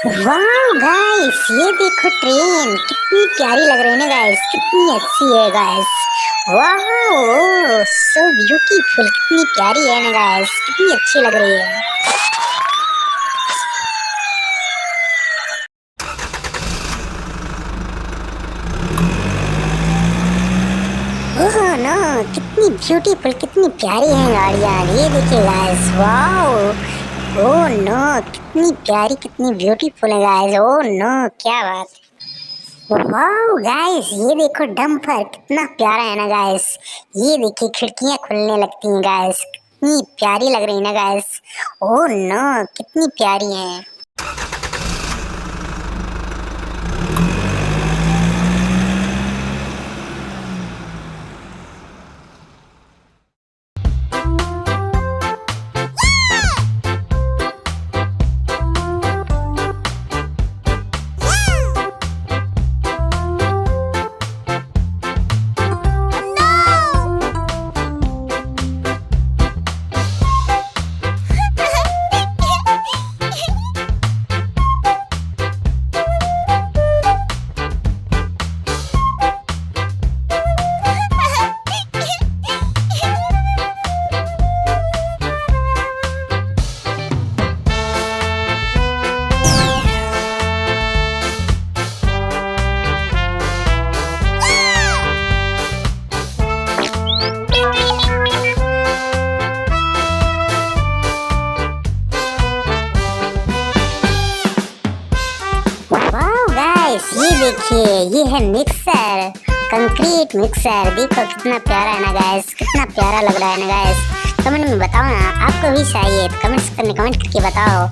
वाह गाइस, ये देखो ट्रेन कितनी प्यारी लग रही है ना गाइस, कितनी अच्छी है गाइस। वाह, सो ब्यूटीफुल, कितनी प्यारी है ना गाइस, कितनी अच्छी लग रही है। ओह नो, कितनी ब्यूटीफुल, कितनी प्यारी है गाड़ियाँ। ये देखिए गाइस, वाह। ओह नो, कितनी प्यारी, कितनी ब्यूटीफुल है गाइस। ओह नो, क्या बात। वाह गाइस, ये देखो डंपर कितना प्यारा है ना गाइस। ये देखिए खिड़कियां खुलने लगती हैं गाइस, कितनी प्यारी लग रही है ना गाइस। ओह नो, कितनी प्यारी हैं। ये देखिए, ये है मिक्सर, कंक्रीट मिक्सर। देखो कितना प्यारा है ना गाइस, कितना प्यारा लग रहा है ना गाइस। कमेंट में बताओ ना, आपको भी चाहिए तो कमेंट करके बताओ।